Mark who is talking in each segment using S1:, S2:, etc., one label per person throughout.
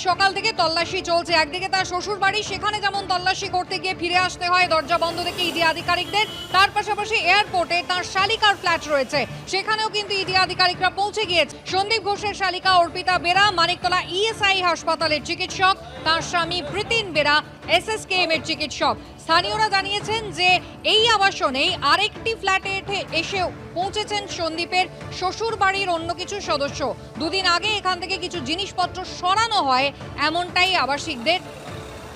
S1: সকাল থেকে তল্লাশি চলছে। একদিকে তার শ্বশুর বাড়ি, সেখানে যেমন তল্লাশি করতে গিয়ে ফিরে আসতে হয় দরজা বন্ধ দেখে ইডি আধিকারিকদের, তার পাশাপাশি এয়ারপোর্টে তার শালিকার ফ্ল্যাট রয়েছে, সেখানেও কিন্তু ইডি আধিকারিকরা পৌঁছে গিয়েছে। সন্দীপ ঘোষের শালিকা অর্পিতা বেরা মানিকতলা ইএসআই হাসপাতালের চিকিৎসক, তার স্বামী প্রীতিন বেরা এসএসকেএম এর চিকিৎসক। স্থানীয়রা জানিয়েছেন যে এই আবাসনেই আরেকটি ফ্ল্যাটে এসে পৌঁছেছেন সন্দীপের শ্বশুর বাড়ির অন্য কিছু সদস্য। দুদিন আগে এখান থেকে কিছু জিনিসপত্র সরানো হয়, এমনটাই আবাসিকদের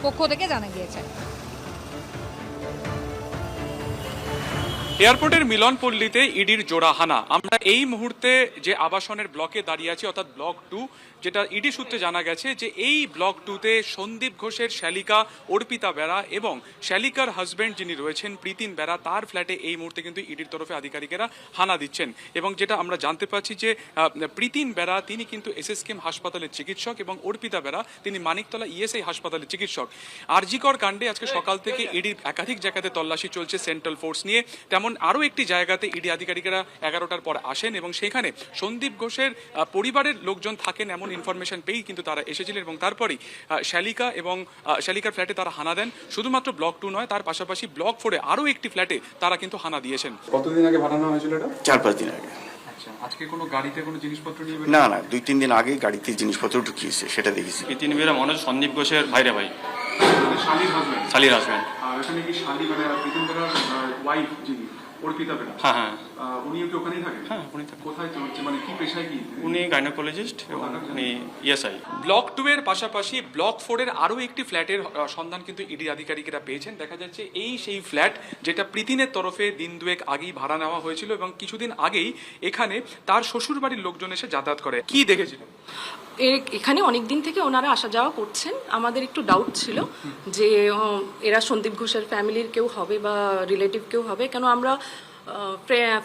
S1: পক্ষ থেকে জানা গিয়েছে।
S2: এয়ারপোর্টের মিলনপল্লীতে ইডির জোড়া হানা। আমরা এই মুহূর্তে যে আবাসনের ব্লকে দাঁড়িয়ে আছি, অর্থাৎ ব্লক 2, যেটা ইডি সূত্রে জানা গেছে যে এই ব্লক 2তে সন্দীপ ঘোষের শালিকা অর্পিতা বেরা এবং শালিকার হাজব্যান্ড যিনি রয়েছেন প্রীতিন বেরা, তার ফ্ল্যাটে এই মুহূর্তে কিন্তু ইডির তরফে আধিকারিকেরা হানা দিচ্ছেন। এবং যেটা আমরা জানতে পারছি যে প্রীতিন বেরা তিনি কিন্তু এসএসকেএম হাসপাতালের চিকিৎসক এবং অর্পিতা বেরা তিনি মানিকতলা ইএসআই হাসপাতালের চিকিৎসক। আরজিকর কাণ্ডে আজকে সকাল থেকে ইডির একাধিক জায়গাতে তল্লাশি চলছে সেন্ট্রাল ফোর্স নিয়ে। তেমন আরও একটি জায়গাতে ইডি আধিকারিকেরা 11টার পর আসেন এবং সেখানে সন্দীপ ঘোষের পরিবারের লোকজন থাকেন এমন ইনফরমেশন পেয়েই কিন্তু তারা এসেছিলেন এবং তারপরেই শালিকা এবং শালিকার ফ্ল্যাটে তারা হানা দেন। শুধুমাত্র ব্লক 2 নয়, তার পাশাপাশি ব্লক 4-এ আরও একটি ফ্ল্যাটে তারা কিন্তু হানা দিয়েছেন। কতদিন আগে ভাড়া নেওয়া হয়েছিল এটা?
S3: 4-5 দিন আগে।
S2: আচ্ছা, আজকে কোনো গাড়িতে কোনো জিনিসপত্র নিয়ে?
S3: না, 2-3 দিন আগে গাড়িতে জিনিসপত্র ঢুকিয়েছে, সেটা দেখেছি।
S4: প্রীতিন বেরা মনোজ সন্দীপ ঘোষের ভাইরে ভাই,
S2: শালির হাজবেন্ড।
S4: শালির হাজবেন্ড।
S2: আর এখানে কি শালি মানে প্রীতিন বেরার ওয়াইফ যিনি অর্পিতা বেরা?
S4: হ্যাঁ হ্যাঁ,
S2: উনিও কি ওখানেই থাকেন?
S4: হ্যাঁ উনি থাকেন।
S2: কোথায় চলছে, মানে কি পেশায় কি?
S4: উনি গাইনোকোলজিস্ট এবং উনি ইএসআই।
S2: ব্লক 2 এর পাশাপাশি ব্লক 4 এর আরও একটি ফ্ল্যাটের সন্ধান কিন্তু ইডি আধিকারিকেরা পেয়েছেন। দেখা যাচ্ছে এই সেই ফ্ল্যাট যেটা প্রীতিনের তরফে দিন দুয়েক আগেই ভাড়া নেওয়া হয়েছিল এবং কিছুদিন আগেই এখানে তার শ্বশুর বাড়ির লোকজন এসে যাতায়াত করে। কি দেখেছিলেন?
S5: এখানে অনেক দিন থেকে ওনারা আসা যাওয়া করছেন। আমাদের একটু ডাউট ছিল যে এরা সন্দীপ ঘোষের ফ্যামিলির কেউ হবে বা রিলেটিভ কেউ হবে, কেন আমরা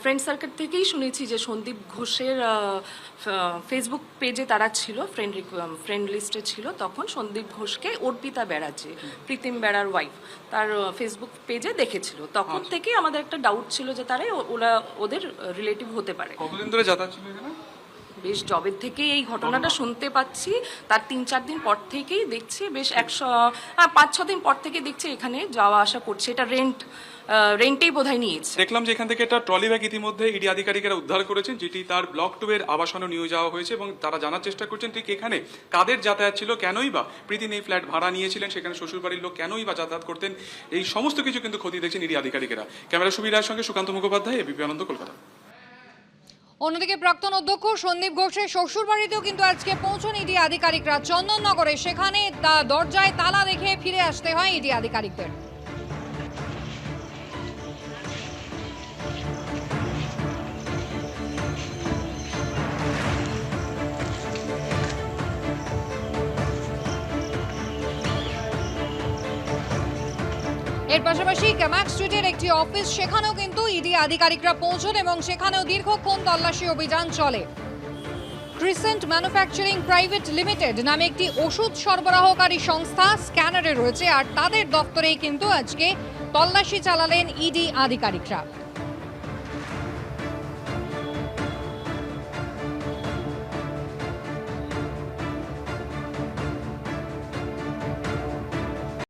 S5: ফ্রেন্ড সার্কেল থেকেই শুনেছি যে সন্দীপ ঘোষের ফেসবুক পেজে তারা ছিল, ফ্রেন্ড লিস্টে ছিল। তখন সন্দীপ ঘোষকে অর্পিতা বেরা, যে প্রীতিম বেরার ওয়াইফ, তার ফেসবুক পেজে দেখেছিল। তখন থেকেই আমাদের একটা ডাউট ছিল যে তারা ওদের রিলেটিভ হতে পারে।
S2: কতদিন ধরে যাতায়াত ছিল এখানে?
S5: বেশ জবের থেকেই এই ঘটনাটা শুনতে পাচ্ছি, তার 3-4 দিন পর থেকেই দেখছি, বেশ 5-6 দিন পর থেকে দেখছি এখানে যাওয়া আসা করছে। এটা রেন্টেই বোধহয় নিয়েছে।
S2: দেখলাম যে এখান থেকে একটা ট্রলি ব্যাগ ইতিমধ্যে ইডি আধিকারিকেরা উদ্ধার করেছেন, যেটি তার ব্লক 2 এর আবাসনে নিয়ে যাওয়া হয়েছে এবং তারা জানার চেষ্টা করছেন ঠিক এখানে কাদের যাতায়াত ছিল, কেনই বা প্রীতিন এই ফ্ল্যাট ভাড়া নিয়েছিলেন, সেখানে শ্বশুরবাড়ির লোক কেনই বা যাতায়াত করতেন। এই সমস্ত কিছু কিন্তু খতিয়ে দেখছেন ইডি আধিকারিকেরা। ক্যামেরা সুবিধার সঙ্গে সুকান্ত মুখোপাধ্যায়, এবিপি আনন্দ, কলকাতা।
S1: অন্যদিকে প্রাক্তন অধ্যক্ষ সন্দীপ ঘোষের শ্বশুর বাড়িতেও কিন্তু আজকে পৌঁছন ইডি আধিকারিকরা চন্দননগরে। সেখানে দরজায় তালা রেখে ফিরে আসতে হয় ইডি আধিকারিকদের। এর পাশাপাশি ক্যামাক স্ট্রিটের একটি অফিস, সেখানেও কিন্তু ইডি আধিকারিকরা পৌঁছন এবং সেখানেও দীর্ঘক্ষণ তল্লাশি অভিযান চলে। ক্রিসেন্ট ম্যানুফ্যাকচারিং প্রাইভেট লিমিটেড নামে একটি ওষুধ সরবরাহকারী সংস্থা স্ক্যানারে রয়েছে, আর তাদের দপ্তরেই কিন্তু আজকে তল্লাশি চালালেন ইডি আধিকারিকরা।